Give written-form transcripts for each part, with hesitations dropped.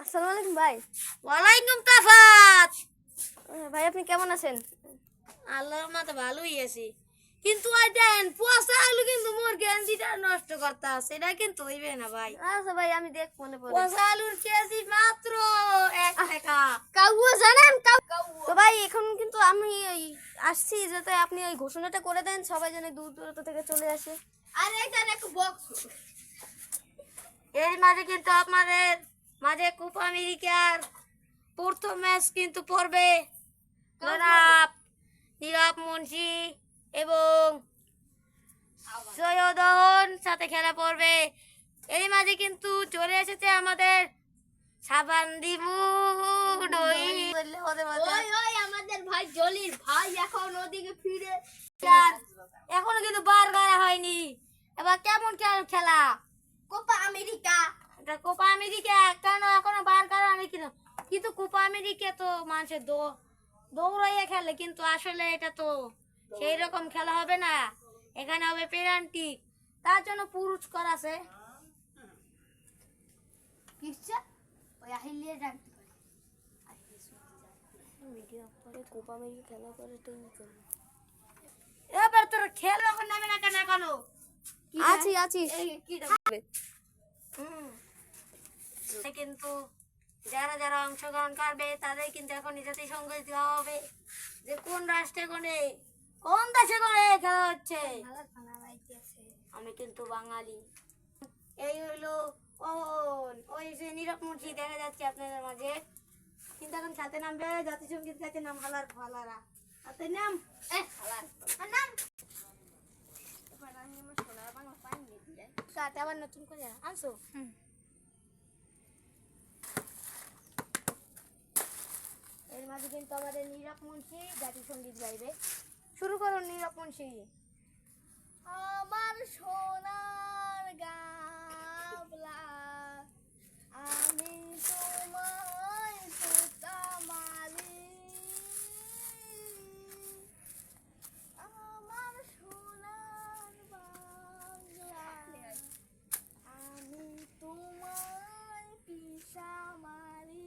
আসসালামু আলাইকুম ভাই। ওয়ালাইকুম তাফাত। ভাই আপনি কেমন আছেন? আল্লাহর মতো ভালোই আছি, কিন্তু ওই দেন পোষা আলু কিন্তু মোর গেঞ্জিটা নষ্ট করতে আছে, এটা কিন্তু হইবে না ভাই। আচ্ছা ভাই আমি দেখ মনে পড়ে। পোষা আলুর কেজি মাত্র 1 টাকা। কাউয়া জানেন তো ভাই এখন কিন্তু আমি ওই আসছি যাতে আপনি ওই ঘোষণাটা করে দেন, সবাই যেন দূর দূরান্ত থেকে চলে আসে। আরে এখানে একটু বক্স, এর মাঝে কিন্তু আপনাদের মাঝে কোপা আমেরিকার প্রথম ম্যাচ কিন্তু পড়বে জনাব নীরব মুন্সি এবং সৈয়দহন সাথে খেলা পড়বে। এই মাঝে কিন্তু চলে এসেছে আমাদের সাবান দিবু আমাদের ভাই জলির ভাই এখন ওদিকে ফিরে এখনো কিন্তু বার করা হয়নি। এবার কেমন খেলা কোপা আমেরিকা। এটা কোপা আমেরিকা কেন এখনো বার করা হয়নি, কিন্তু কোপা আমেরিকা তো মানুষের দৌড়াইয়া খেলে, কিন্তু আসলে এটা তো সেই রকম খেলা হবে না, এখানে হবে পেনাল্টি, তার জন্য পুরস্কার আছে। ওই আহিলিয়ে ডাকতে পারে ভিডিও করে কোপা আমেরিকা খেলা করে তো এবার তোর খেলা এখন নামে না কেন এখনো? আছি কিন্তু যারা যারা অংশগ্রহণ করবে তাদের কিন্তু এখন জাতীয় সংঘ দেওয়া হবে যে কোন রাষ্ট্রে কোন দেশে খেলা হচ্ছে। আমি কিন্তু বাঙালি। এই হইলো ওই যে নীরব মুন্সি দেখা যাচ্ছে আপনাদের মাঝে, কিন্তু এখন খেলতে নামবে জাতীয় সঙ্গীত গাইতে নাম হালার ফালারা হাতে নাম নাম আবার নতুন করে আনছো। এর মাঝে কিন্তু আমাদের নীরব মুন্সি জাতীয় সঙ্গীত গাইবে। শুরু করুন নীরব মুন্সি। আমার সোনার গাবলা আমি তোমায় পোতা মারি, আমার সোনার বাংলা আমি তোমায় পিসা মারি,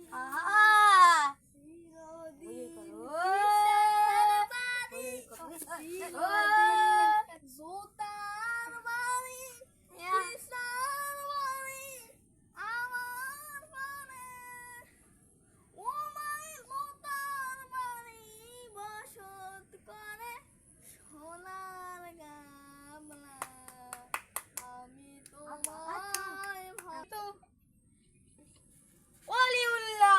জোতার বাড়ি পিসার বাড়ি আমার পানে, ও মাই জোতার বাড়ি বসত করে সোনার গামলা আমি তোমায় ভালো। ওলিউল্লাহ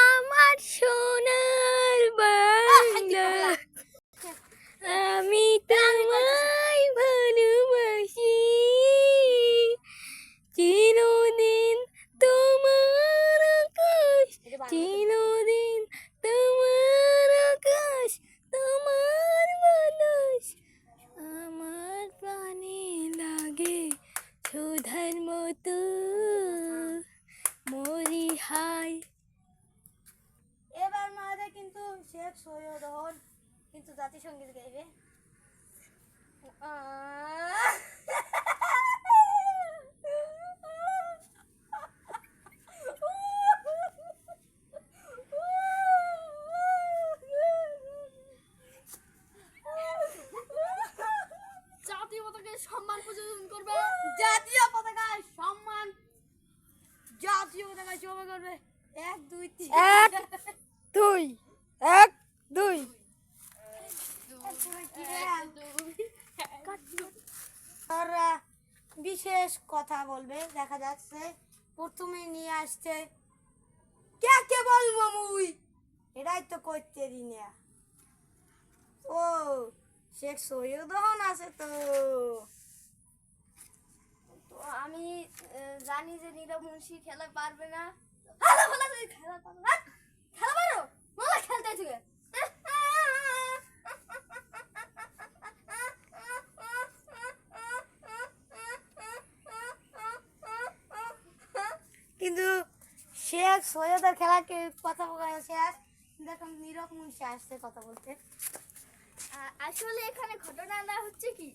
আমার সোনার বাংলা আমি তোমায় ভালোবাসি, চিরদিন তোমার আকাশ, চিরদিন তোমার আকাশ, তোমার বাতাস আমার প্রাণে লাগে সুধার মতো মরি হায়। এবার মাঝে কিন্তু শেখ সৈয়দহন কিন্তু জাতীয় সঙ্গীত গাইবে। জাতীয় পতাকায় সম্মান প্রদর্শন করবে, জাতীয় পতাকায় সম্মান, জাতীয় পতাকায় শোভা করবে। 1 2 3 1 2 1 2 ওরা বিশেষ কথা বলবে দেখা যাচ্ছে। প্রথমে নিয়ে আসছে কে বলবো মুই, এটাই তো করতে দিন ও শেখ সৈয়দহন আছে তো। তো আমি জানি যে নীরব মুন্সি খেলা পারবে না। ভালো ভালো করে খেলা পারো না, খেলা পারো মোলা খেলতে থেকে কিন্তু শেখ সৈয়দের খেলাকে কথা বলা শেষ, দেখুন নীরব মুন্সি আসছে কথা বলতে। আসলে এখানে ঘটনাটা হচ্ছে কি,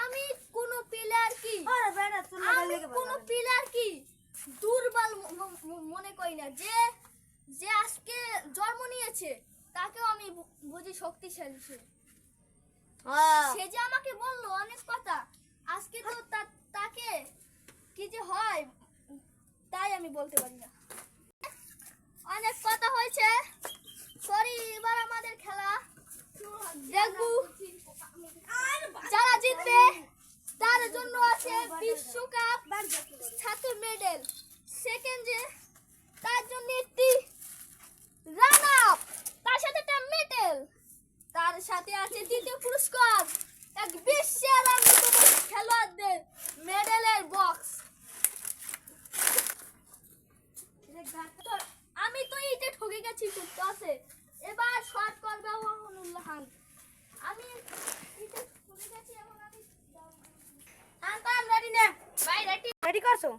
আমি কোনো প্লেয়ার কি দুর্বল মনে করি না। যে যে আজকে জন্ম নিয়েছে তাকেও আমি বুঝি শক্তিশালী। সে যে আমাকে বললো অনেক কথা, আজকে তো তাকে কি যে হয় তাই আমি বলতে পারি না। অনেক কথা হয়েছে, সরি। এবার আমাদের খেলা দেখবো, যারা জিতবে তার জন্য আছে বিশ্বকাপ, ছাত্র মেডেল। সেকেন্ড যে তার জন্য একটি রান আপ, তার সাথে একটা মেডেল, তার সাথে আছে দ্বিতীয় পুরস্কার এক বিশ্বের অন্যতম খেলোয়াড়দের মেডেলের বক্স। আমি তো এইটা ঠকে গেছি, টুকটা আছে। এবার শর্ট করবে ওয়াহনুল্লাহ খান। আমি এইটা ঠকে গেছি, এখন আমি আনতাম রেডি না ভাই রেডি করছো?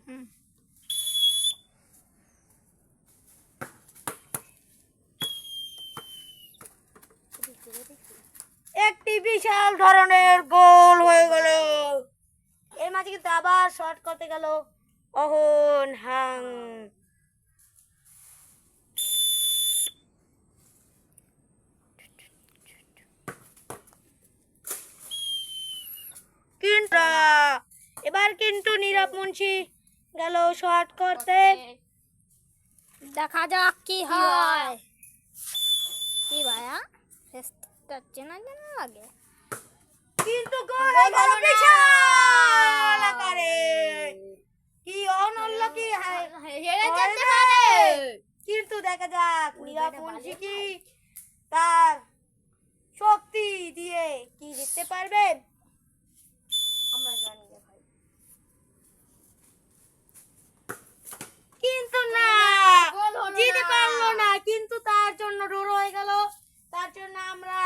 একটি বিশাল ধরনের গোল হয়ে গেল। এর মাঝে কিন্তু আবার শর্ট করতে গেল অহন হাং। কিন্তু এবার কিন্তু নীরব মুন্সি গেল শর্ট করতে। দেখা যাক কি হয়। কি ভাইয়া ফেসটা চেনা চেনা লাগে, কিন্তু গোল হয়ে গেল বিশাল আকারে। কি অনন্য কি হেরে যেতে পারে। কিন্তু দেখা যাক নীরব মুন্সি কি তার শক্তি দিয়ে কি জিততে পারবে আমরা জানি না ভাই। কিন্তু না, জিততে পারলো না। কিন্তু তার জন্য ড্র হয়ে গেল। তার জন্য আমরা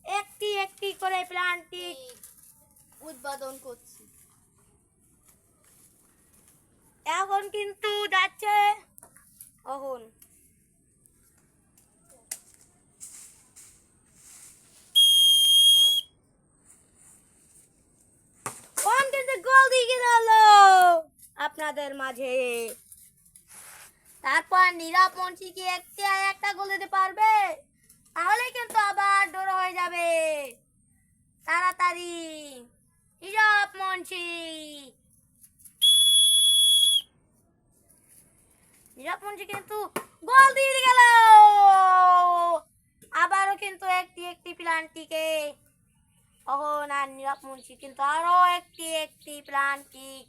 একটি একটি করে প্লান্টিক উৎপাদন করছি। এখন কিন্তু যাচ্ছে অহন। কিন্তু গোল দিয়ে গেল আপনাদের মাঝে। তারপর নীরব মুন্সি কি একটা গোল দিতে পারবে? তাহলে কিন্তু আবার ড্র হয়ে যাবে। তাড়াতাড়ি নীরব মুন্সি, নীরব মুন্সি কিন্তু গোল দিয়ে গেল। আবারও কিন্তু একটি একটি প্লান্টিকে অহন আর নীরব মুন্সি কিন্তু আরো একটি একটি প্লান্টিক।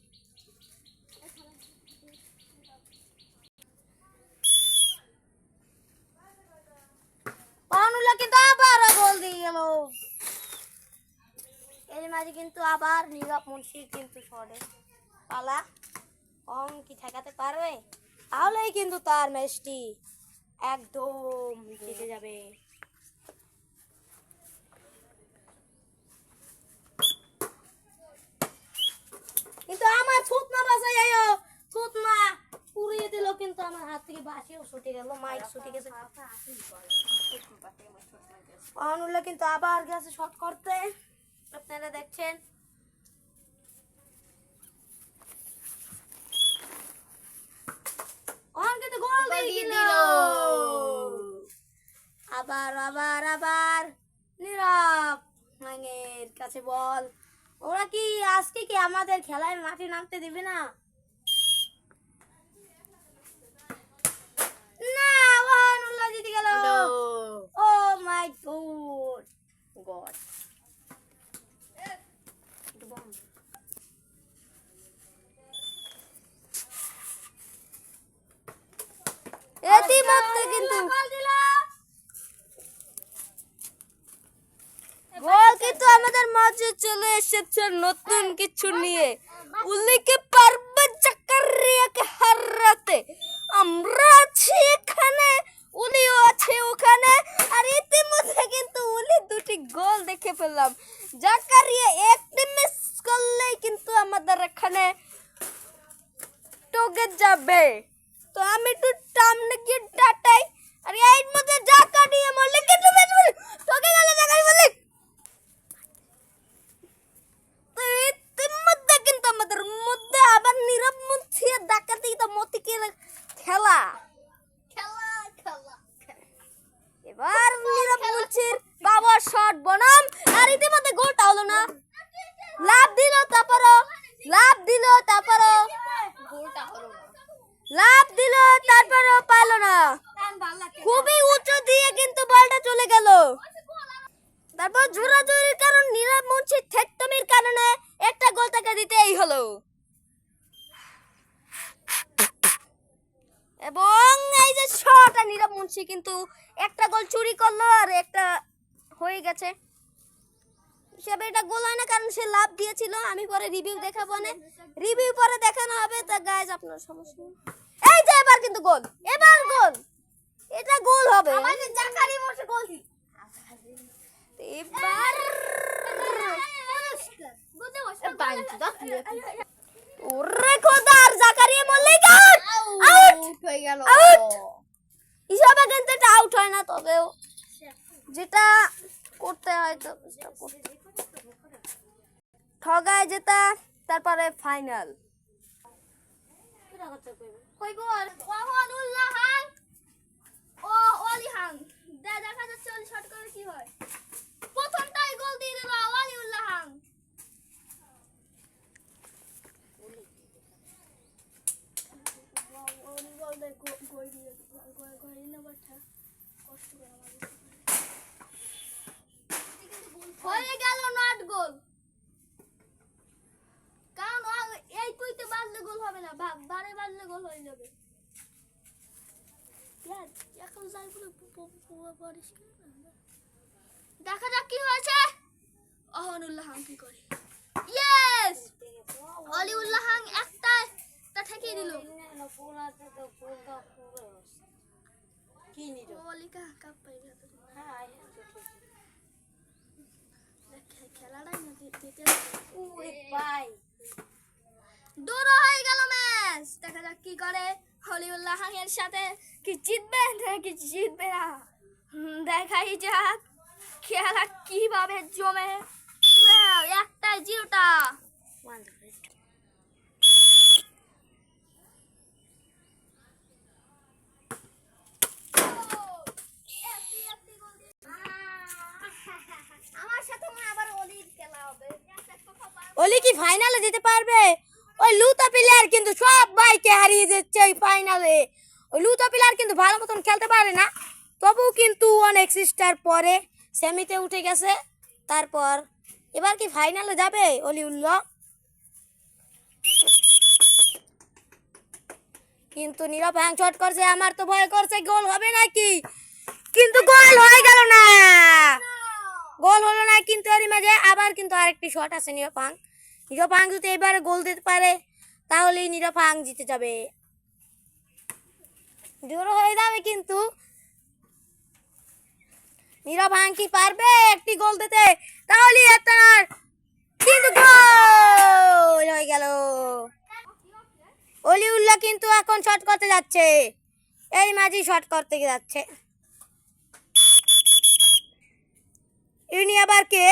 অনুলা কিন্তু আবারও গোল দিয়ে গেল। এর মাঝে কিন্তু আবার নীরব মুন্সি কিন্তু ছড়ে পালা। কম কি ঠেকাতে পারবে? তাহলেই কিন্তু তার ম্যাচটি একদম জিতে যাবে। কিন্তু আমার থুতমা বাসাই আয়ো, থুতমা পুড়িয়ে দিল। কিন্তু আমার হাত থেকে বাসিও ছুটে গেল, মাইক ছুটে গেছে। অনুল্লাহ কিন্তু আবার গেছে শট করতে, আপনারা দেখছেন। কিন্তু গোল দিয়ে দিল। আবার আবার আবার নীরব মাঙ্গের কাছে বল। ওরা কি আজকে কি আমাদের খেলায় মাঠে নামতে দিবে না? না, ওয়ানুল্লাহ জিতে গেল। ও মাই গড গড। ইতিমধ্যে কিন্তু গোল কিন্তু আমাদের মাঝে চলে এসেছে নতুন কিছু নিয়ে। উল্লেখে পারবে জাকারিয়াকে হারাতে। আমরা আছি এখানে, উলিও আছে ওখানে। আর ইতিমধ্যে কিন্তু উলি দুটি গোল দেখে ফেললাম। জাকারিয়া একটি মিস করলেই কিন্তু আমাদের এখানে টগে যাবে। তো আমি একটু সামনে গিয়ে ডাটাই। আর এর মধ্যে জাকারিয়া লাভ দিল, তারপরও পারলো না। খুবই উঁচু দিয়ে কিন্তু বলটা চলে গেল। তারপর জোরাজুরির কারণ নীরব মুন্সির থেট্টমির কারণে একটা গোল তাকে দিতেই হলো। এবং এই যে শটটা নীরব মুন্সি কিন্তু একটা গোল চুরি করলো আর একটা হয়ে গেছে। হিসেবে এটা গোল হয় না, কারণ সে লাভ দিয়েছিল। আমি পরে রিভিউ দেখাবো না, রিভিউ পরে দেখানো হবে। তা গাইজ আপনার সমস্যা নেই। এই যে এবার কিন্তু গোল, এবার গোল, এটা গোল হবে। আমাদের জাকারি মোটে গোল দি এবার ওরে খোদার জাকারিয়া মল্লিক আউট হয়ে গেল। হিসাবে কিন্তু এটা আউট হয় না, তবেও যেটা করতে হয় তো ঠগায় যেটা। তারপরে ফাইনাল কই গোল ওয়াহানুল্লাহ হাং ও ওয়ালি হাং। দেখা যাচ্ছে ওলি শট করে কি হয়। প্রথমটাই গোল দিয়ে দিল ওয়ালিউল্লাহ হাং। হয়ে গেল নট গোল, কারণ এই কুইতে বাজলে গোল হবে না, বারে বাজলে গোল হয়ে যাবে। দেখা যাক কি হয়েছে। ওয়াহানুল্লাহ হাং কি করে। ইয়েস, ওয়ালিউল্লাহ হাং একটা ঠেকিয়ে দিল। ওলিকা কাপ পাই গেল। খেলাটাই না দিতে দূর হয়ে গেল ম্যাচ। দেখা যাক কি করে ওয়ালিউল্লাহ হাং এর সাথে কি জিতবে নাকি জিতবে না। দেখাই যাক খেলা কিভাবে জমে। একটা জিরোটা। ওলি কি ফাইনালে যেতে পারবে? ওই লুতা প্লেয়ার কিন্তু সব ভাইকে হারিয়ে যাচ্ছে ওই ফাইনালে। ওই লুতা প্লেয়ার কিন্তু ভালো মতন খেলতে পারে না, তবুও কিন্তু অনেক সিস্টার পরে সেমিতে উঠে গেছে। তারপর এবার কি ফাইনালে যাবে ওলিউল্লাহ? কিন্তু নীরব হ্যাং শট করছে, আমার তো ভয় করছে গোল হবে নাকি, কিন্তু গোল হয়ে গেল না। গোল হলো না, কিন্তু এর মাঝে আবার কিন্তু আরেকটি শট আছে নীরব হ্যাং। নীরব হ্যাং যদি এবারে গোল দিতে পারে তাহলেই নীরব হ্যাং জিতে যাবে। জোর হয়ে যাবে, কিন্তু নীরব হ্যাং কি পারবে একটি গোল দিতে? তাহলে আপনার কিন্তু গোল হয়ে গেল। ওলিউল্লাহ কিন্তু এখন শট করতে যাচ্ছে, এই মাঝি শট করতে যাচ্ছে। ইনি আবার কে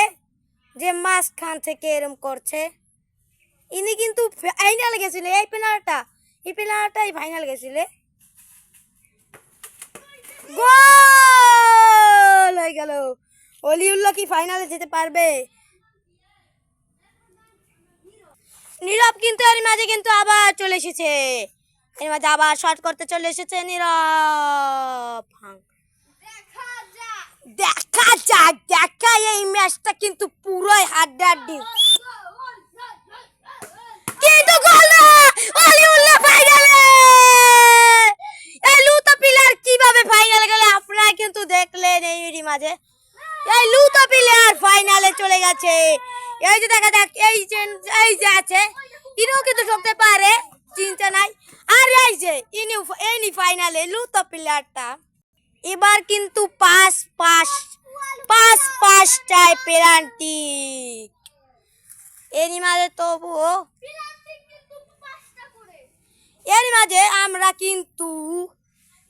যে মাঝখান থেকে এরম করছে? ইনি কিন্তু ফাইনাল গেছিলে, এই পেনাল্টাই ফাইনাল গেছিলে। গোল হয়ে গেল। ওলিউল্লাহ কি ফাইনালে যেতে পারবে? নীরব কিন্তু এর মাঝে কিন্তু আবার চলে এসেছে, এর মাঝে আবার শট করতে চলে এসেছে নীরব হ্যাং। দেখা যাক, দেখা এই ম্যাচটা কিন্তু পুরোই হাড্ডাহাড্ডি। কিন্তু গোল না, ওলিউল্লাহ ফাইনালে। এই লুতা প্লেয়ার কিভাবে ফাইনালে গেল আপনারা কিন্তু দেখলেন এই মাঝে। এই লুতা প্লেয়ার ফাইনালে চলে গেছে। এই যে দেখা যাক, এই যে আছে ইনিও কিন্তু ঢুকতে পারে, চিন্তা নাই। আর এই যে ইনি ফাইনালে লুতা প্লেয়ারটা। এবার কিন্তু 5-5টায় পেনাল্টি। এরই মাঝে তবুও এরই মাঝে আমরা কিন্তু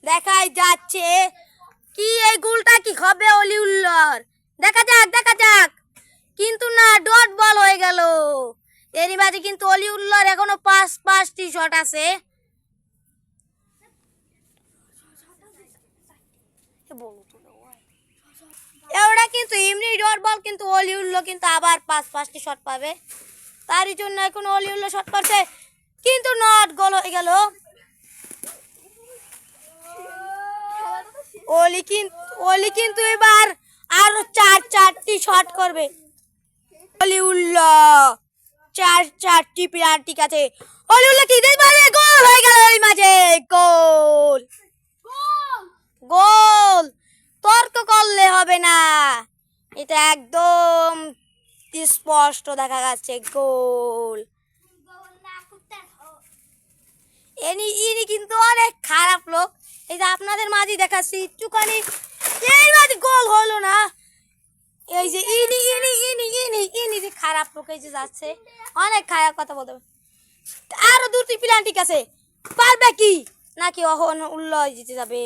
দেখাই যাচ্ছে কি এই গোলটা কি হবে ওলিউল্লাহর। দেখা যাক, কিন্তু না, ডট বল হয়ে গেল। এরই মাঝে কিন্তু ওলিউল্লাহর এখনো 5টি শট আছে। এওরা কিন্তু এমনি ডট বল, কিন্তু ওলিউল্লাহ কিন্তু আবার 5টি শট পাবে। তারই জন্য এখন ওলিউল্লাহ শট করছে, কিন্তু নট গোল হয়ে গেল। অলি কিন্তু এবার আরো চারটি শট করবে। অলিউল্লাহ চারটি প্লেয়ার ঠিক আছে। অলিউল্লাহ কি দিতে পারবে? গোল হয়ে গেল এই মাঝে, গোল গোল। তর্ক করলে হবে না, এটা একদম স্পষ্ট দেখা যাচ্ছে গোল। ইনি কিন্তু অনেক খারাপ লোক। এই যে আপনাদের মাঝে দেখাচ্ছি একটুখানি, এই মাঝে গোল হলো না। এই যে ইনি যে খারাপ লোক, এই যে যাচ্ছে অনেক খারাপ কথা বলতে হবে। আরো দুটি প্ল্যান ঠিক আছে, পারবে কি নাকি উল্লাহ জিতে যাবে?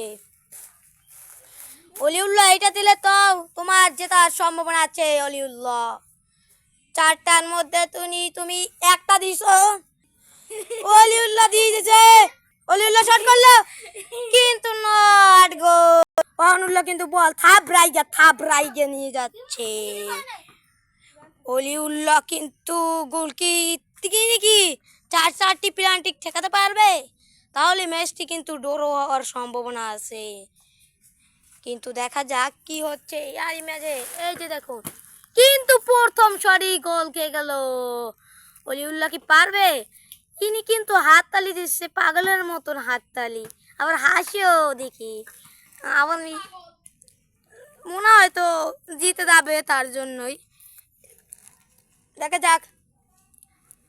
অলিউল্লাহ এটা দিলে তো তোমার জেতার সম্ভাবনা আছে। অলিউল্লাহ চারটার মধ্যে তুমি একটা দিছো, অলিউল্লাহ দিয়ে দিয়েছে। অলিউল্লাহ শট করলো কিন্তু নট গোল। অহনুল্লাহ কিন্তু বল থাবরাইগে নিয়ে যাচ্ছে। অলিউল্লাহ কিন্তু গোল কি কি চারটি পেনাল্টি ঠেকাতে পারবে? তাহলে ম্যাচটি কিন্তু ড্র হওয়ার সম্ভাবনা আছে। কিন্তু দেখা যাক কি হচ্ছে এই ম্যাচে। এই যে দেখো কিন্তু প্রথম শটই গোল খেয়ে গেল। অলিউল্লাহ কি পারবে? ইনি কিন্তু হাততালি দিচ্ছে পাগলের মতন হাততালি, আবার হাসিও দেখি। আবার মনে হয় তো জিতে যাবে, তার জন্যই দেখা যাক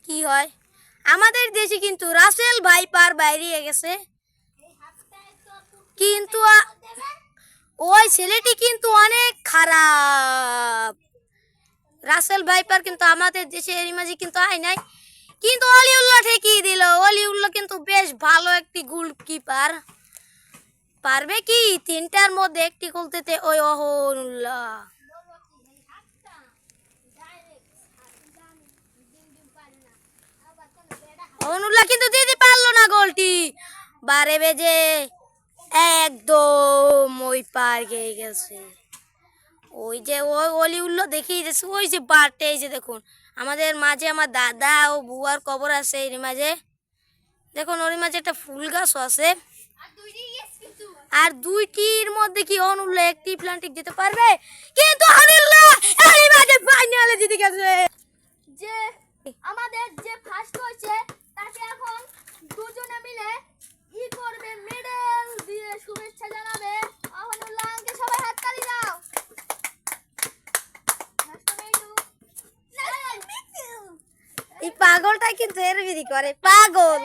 কি হয়। আমাদের দেশে কিন্তু রাসেল ভাইপার বাইরে গেছে, কিন্তু ওই ছেলেটি কিন্তু অনেক খারাপ। রাসেল ভাইপার কিন্তু আমাদের দেশে এরই মাঝে কিন্তু আয় নাই, কিন্তু অলিউল্লাহ ঠিকই দিল। অলিউল্লাহ কিন্তু বেশ ভালো একটি গোলকিপার। পারবে কি তিনটার মধ্যে একটি গোল দিতে? ওই অহনুল্লাহ কিন্তু দিতে পারলো না গোলটি। বারে বেজে একদম ওই পার গিয়ে গেছে। ওই যে ওই অলিউল্লাহ দেখিয়ে যাচ্ছে, ওই যে বারটে। এই যে দেখুন আমাদের মাঝে আমার দাদা ও বুয়ার কবর আছে এর মাঝে। দেখুন ওর মাঝে একটা ফুল গাছও আছে। আর দুইটির মধ্যে কি অহনুল্লাহ একটি প্লান্টিক দিতে পারবে? কিন্তু অহনুল্লাহ এর মাঝে ফাইনালে জিতে গেছে। যে আমাদের যে ফার্স্ট হয়েছে তাকে এখন দুজনে মিলে করবে, মেডেল দিয়ে শুভেচ্ছা জানাবে। অহনুল্লাহকে সবাই হাততালি দাও। এই পাগলটা কিন্তু এরবিদি করে, পাগল।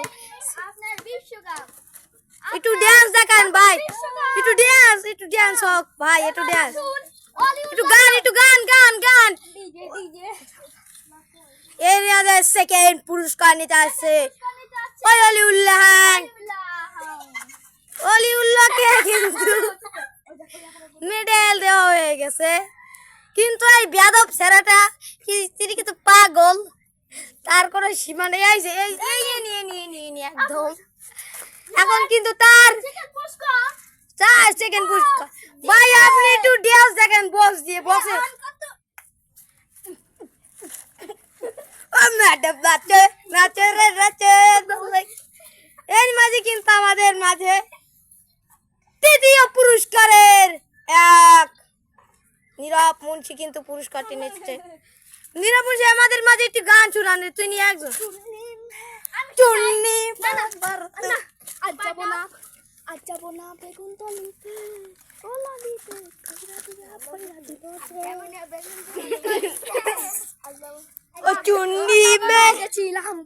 আপনার বিশ্বকাপ একটু ডান্স দেখান ভাই, একটু ডান্স হোক ভাই, একটু ডান্স, একটু গান। এর আগে সেকেন্ড পুরস্কার নিতে আসছে ওই অলিউল্লাহকে কিন্তু মেডেল দেওয়া হয়ে গেছে। কিন্তু এই বেয়াদব ছেলেটা তিনি কিন্তু পাগল, তার কোনো সীমা নেই। নিয়ে একদম এখন কিন্তু তার 4 সেকেন্ড পুরস্কার। ভাই আপনি একটু ডান্স দেখেন, বক্স দিয়ে বক্সে এর মাঝে কিন্তু আমাদের মাঝে তৃতীয় পুরস্কারের এক নীরব মুন্সি কিন্তু পুরস্কারটি নিচ্ছে। নীরব মুন্সি আমাদের মাঝে একটি গান শুনান, তুই নিয়ে একজন চুন্নি আজ যাবো না বেগুন তলিতে ও চুন্নি ছিলাম